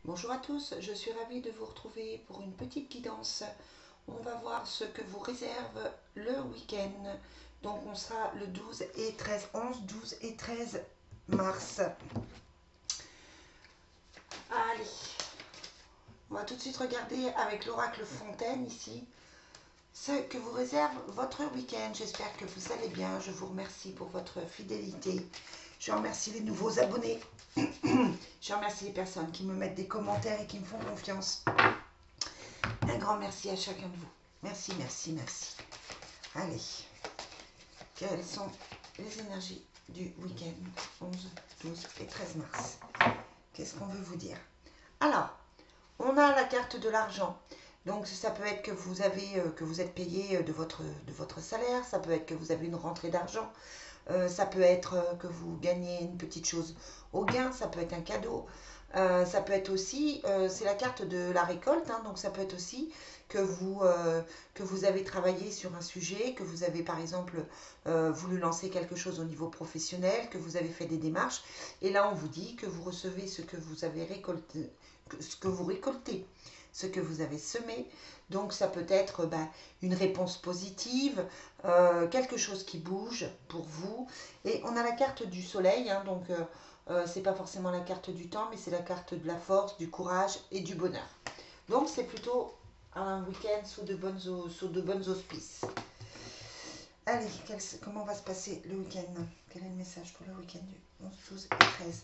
Bonjour à tous, je suis ravie de vous retrouver pour une petite guidance. On va voir ce que vous réserve le week-end. Donc on sera le 12 et 13, 11, 12 et 13 mars. Allez, on va tout de suite regarder avec l'oracle Fontaine ici ce que vous réserve votre week-end. J'espère que vous allez bien. Je vous remercie pour votre fidélité. Je remercie les nouveaux abonnés. Je remercie les personnes qui me mettent des commentaires et qui me font confiance. Un grand merci à chacun de vous. Merci, merci, merci. Allez, quelles sont les énergies du week-end 11, 12 et 13 mars? Qu'est-ce qu'on veut vous dire? Alors, on a la carte de l'argent. Donc ça peut être que vous êtes payé de votre salaire, ça peut être que vous avez une rentrée d'argent, ça peut être que vous gagnez une petite chose au gain, ça peut être un cadeau, ça peut être aussi, c'est la carte de la récolte, hein, donc ça peut être aussi que vous avez travaillé sur un sujet, que vous avez par exemple voulu lancer quelque chose au niveau professionnel, que vous avez fait des démarches, et là on vous dit que vous recevez ce que vous avez récolté, ce que vous récoltez, ce que vous avez semé. Donc ça peut être une réponse positive, quelque chose qui bouge pour vous. Et on a la carte du soleil, hein, donc c'est pas forcément la carte du temps, mais c'est la carte de la force, du courage et du bonheur. Donc c'est plutôt un week-end sous de bonnes auspices. Allez, comment va se passer le week-end? Quel est le message pour le week-end du 11, 12 et 13?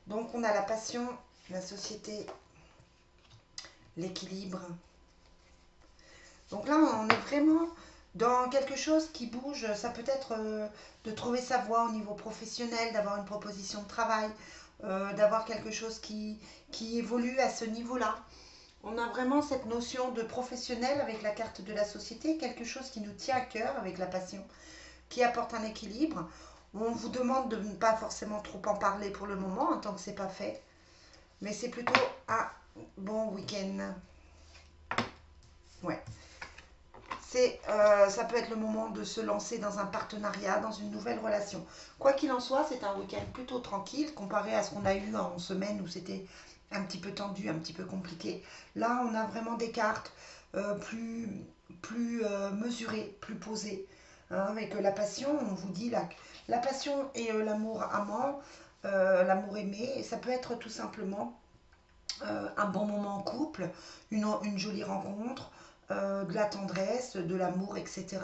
Donc on a la passion, la société, l'équilibre. Donc là, on est vraiment dans quelque chose qui bouge. Ça peut être de trouver sa voie au niveau professionnel, d'avoir une proposition de travail, d'avoir quelque chose qui évolue à ce niveau-là. On a vraiment cette notion de professionnel avec la carte de la société, quelque chose qui nous tient à cœur avec la passion, qui apporte un équilibre. On vous demande de ne pas forcément trop en parler pour le moment, en tant que c'est pas fait. Mais c'est plutôt un bon week-end. Ouais. Ça peut être le moment de se lancer dans un partenariat, dans une nouvelle relation. Quoi qu'il en soit, c'est un week-end plutôt tranquille comparé à ce qu'on a eu en semaine où c'était un petit peu tendu, un petit peu compliqué. Là, on a vraiment des cartes plus mesurées, plus posées. Hein, avec la passion, on vous dit la passion et l'amour amant, l'amour aimé, et ça peut être tout simplement un bon moment en couple, une jolie rencontre, de la tendresse, de l'amour, etc.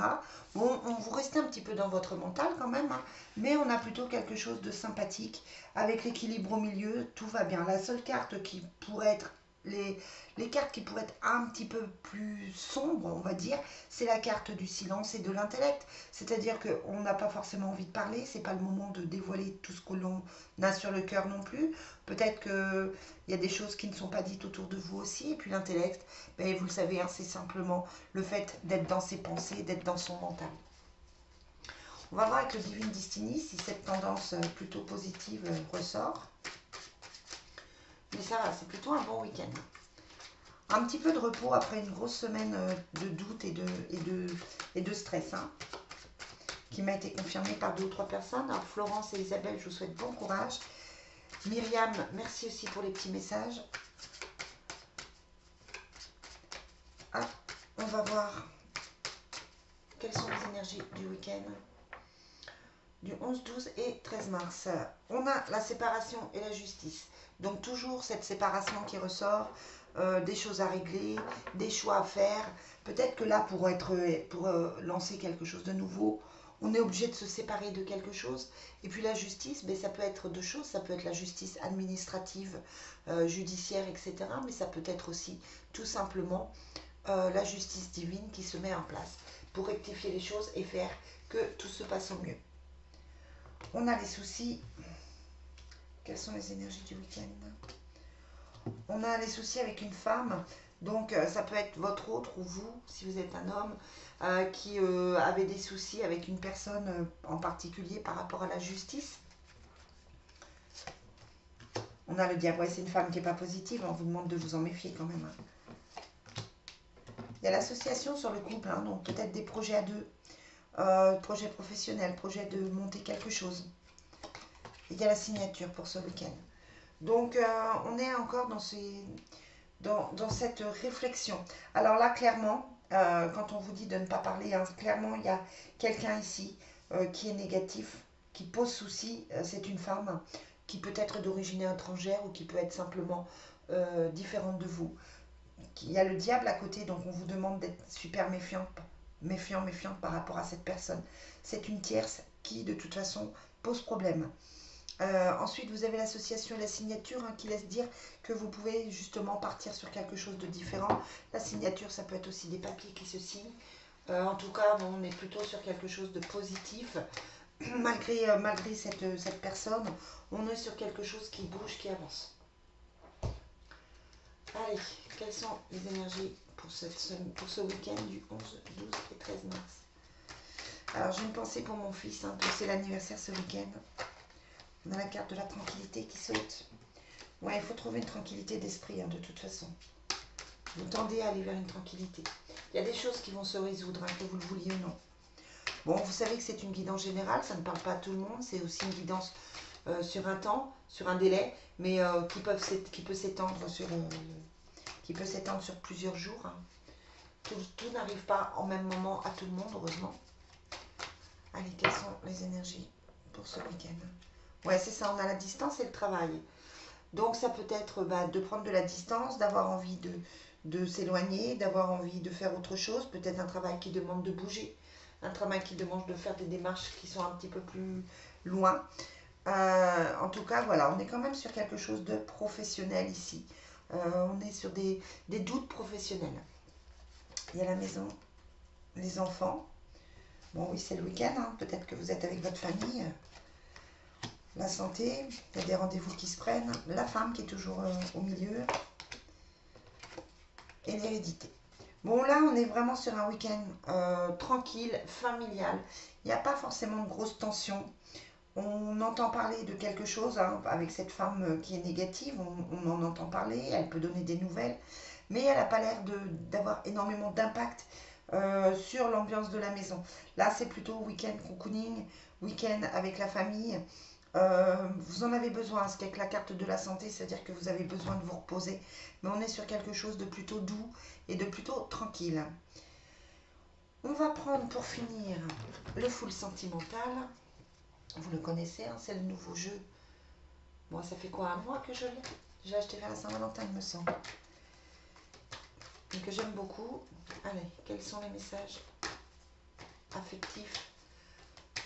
Bon, vous restez un petit peu dans votre mental quand même, hein, mais on a plutôt quelque chose de sympathique. Avec l'équilibre au milieu, tout va bien. La seule carte qui pourrait être, les cartes qui pourraient être un petit peu plus sombres, on va dire, c'est la carte du silence et de l'intellect. C'est-à-dire qu'on n'a pas forcément envie de parler, c'est pas le moment de dévoiler tout ce que l'on a sur le cœur non plus. Peut-être qu'il y a des choses qui ne sont pas dites autour de vous aussi. Et puis l'intellect, ben, vous le savez, hein, c'est simplement le fait d'être dans ses pensées, d'être dans son mental. On va voir avec le Divine Destiny si cette tendance plutôt positive ressort. Mais ça va, c'est plutôt un bon week-end. Un petit peu de repos après une grosse semaine de doute et de stress, hein, qui m'a été confirmée par 2 ou 3 personnes. Alors Florence et Isabelle, je vous souhaite bon courage. Myriam, merci aussi pour les petits messages. Ah, on va voir quelles sont les énergies du week-end du 11, 12 et 13 mars. On a la séparation et la justice. Donc toujours cette séparation qui ressort, des choses à régler, des choix à faire. Peut-être que là, pour lancer quelque chose de nouveau, on est obligé de se séparer de quelque chose. Et puis la justice, ben, ça peut être 2 choses. Ça peut être la justice administrative, judiciaire, etc. Mais ça peut être aussi tout simplement la justice divine qui se met en place pour rectifier les choses et faire que tout se passe au mieux. On a les soucis. Quelles sont les énergies du week-end? On a les soucis avec une femme. Donc ça peut être votre autre ou vous, si vous êtes un homme, qui avait des soucis avec une personne en particulier par rapport à la justice. On a le diable. Ouais, c'est une femme qui n'est pas positive. On vous demande de vous en méfier quand même. Hein. Il y a l'association sur le couple. Hein, donc peut-être des projets à 2. Projet professionnel, projet de monter quelque chose. Il y a la signature pour ce week-end. Donc, on est encore dans cette réflexion. Alors là, clairement, quand on vous dit de ne pas parler, hein, clairement, il y a quelqu'un ici qui est négatif, qui pose souci. C'est une femme qui peut être d'origine étrangère ou qui peut être simplement différente de vous. Il y a le diable à côté, donc on vous demande d'être super méfiante par rapport à cette personne. C'est une tierce qui, de toute façon, pose problème. Ensuite, vous avez l'association et la signature qui laisse dire que vous pouvez justement partir sur quelque chose de différent. La signature, ça peut être aussi des papiers qui se signent. En tout cas, bon, on est plutôt sur quelque chose de positif. Malgré cette personne, on est sur quelque chose qui bouge, qui avance. Allez, quelles sont les énergies pour ce week-end du 11, 12 et 13 mars? Alors, j'ai une pensée pour mon fils, hein, c'est l'anniversaire ce week-end. On a la carte de la tranquillité qui saute. Ouais, il faut trouver une tranquillité d'esprit, hein, de toute façon. Vous tendez à aller vers une tranquillité. Il y a des choses qui vont se résoudre, hein, que vous le vouliez ou non. Bon, vous savez que c'est une guidance générale, ça ne parle pas à tout le monde. C'est aussi une guidance sur un temps, sur un délai, mais qui peut s'étendre sur plusieurs jours. Hein. Tout n'arrive pas en même moment à tout le monde, heureusement. Allez, quelles sont les énergies pour ce week-end? Ouais, c'est ça, on a la distance et le travail. Donc ça peut être de prendre de la distance, d'avoir envie de s'éloigner, d'avoir envie de faire autre chose, peut-être un travail qui demande de bouger, un travail qui demande de faire des démarches qui sont un petit peu plus loin. En tout cas, voilà, on est quand même sur quelque chose de professionnel ici. On est sur des doutes professionnels. Il y a la maison, les enfants. Bon oui, c'est le week-end, hein. Peut-être que vous êtes avec votre famille. La santé, il y a des rendez-vous qui se prennent. La femme qui est toujours au milieu. Et l'hérédité. Bon, là, on est vraiment sur un week-end tranquille, familial. Il n'y a pas forcément de grosses tensions. On entend parler de quelque chose, hein, avec cette femme qui est négative. On en entend parler, elle peut donner des nouvelles. Mais elle n'a pas l'air d'avoir énormément d'impact sur l'ambiance de la maison. Là, c'est plutôt week-end cocooning, week-end avec la famille. Vous en avez besoin, ce qu'avec la carte de la santé, c'est-à-dire que vous avez besoin de vous reposer. Mais on est sur quelque chose de plutôt doux et de plutôt tranquille. On va prendre pour finir le full sentimental. Vous le connaissez, hein, c'est le nouveau jeu. Moi, ça fait quoi, un mois que je l'ai? J'ai acheté vers la Saint-Valentin, il me semble. Et que j'aime beaucoup. Allez, quels sont les messages affectifs?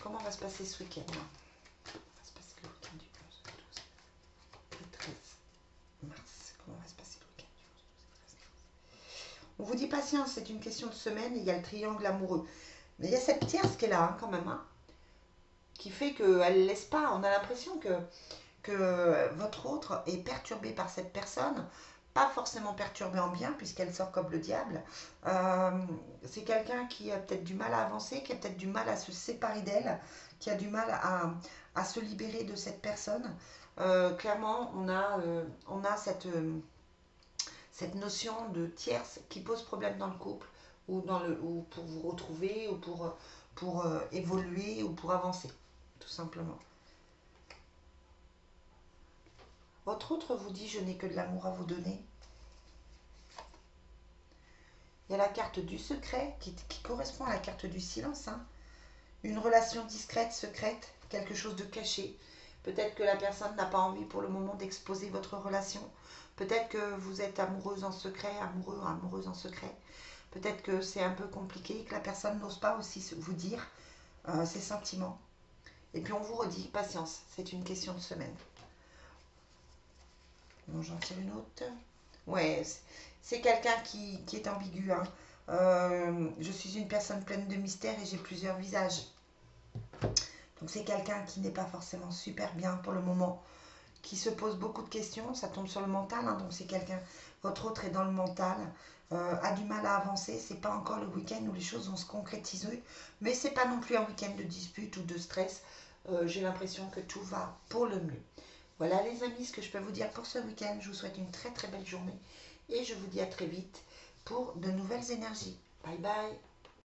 Comment va se passer ce week-end? Va se passer le week-end du 11, 12 et 13 mars. Comment va se passer le week-end du 11, 12 et 13 mars? On vous dit patience, c'est une question de semaine. Il y a le triangle amoureux. Mais il y a cette tierce qui est là, hein, quand même. Hein, qui fait qu'elle ne laisse pas. On a l'impression que votre autre est perturbé par cette personne. Pas forcément perturbée en bien, puisqu'elle sort comme le diable. C'est quelqu'un qui a peut-être du mal à avancer, qui a peut-être du mal à se séparer d'elle, qui a du mal à se libérer de cette personne. Clairement, on a cette notion de tierce qui pose problème dans le couple, ou pour vous retrouver, ou pour évoluer, ou pour avancer, tout simplement. Votre autre vous dit « Je n'ai que de l'amour à vous donner ». Il y a la carte du secret qui correspond à la carte du silence. Hein. Une relation discrète, secrète, quelque chose de caché. Peut-être que la personne n'a pas envie pour le moment d'exposer votre relation. Peut-être que vous êtes amoureuse en secret, amoureuse en secret. Peut-être que c'est un peu compliqué, que la personne n'ose pas aussi vous dire ses sentiments. Et puis on vous redit, patience, c'est une question de semaine. Bon, j'en tire une autre. Ouais, c'est quelqu'un qui est ambigu. Hein. Je suis une personne pleine de mystères et j'ai plusieurs visages. Donc c'est quelqu'un qui n'est pas forcément super bien pour le moment, qui se pose beaucoup de questions. Ça tombe sur le mental, hein, donc c'est quelqu'un, votre autre est dans le mental, a du mal à avancer. C'est pas encore le week-end où les choses vont se concrétiser, mais c'est pas non plus un week-end de dispute ou de stress. J'ai l'impression que tout va pour le mieux. Voilà les amis, ce que je peux vous dire pour ce week-end. Je vous souhaite une très très belle journée et je vous dis à très vite pour de nouvelles énergies. Bye bye.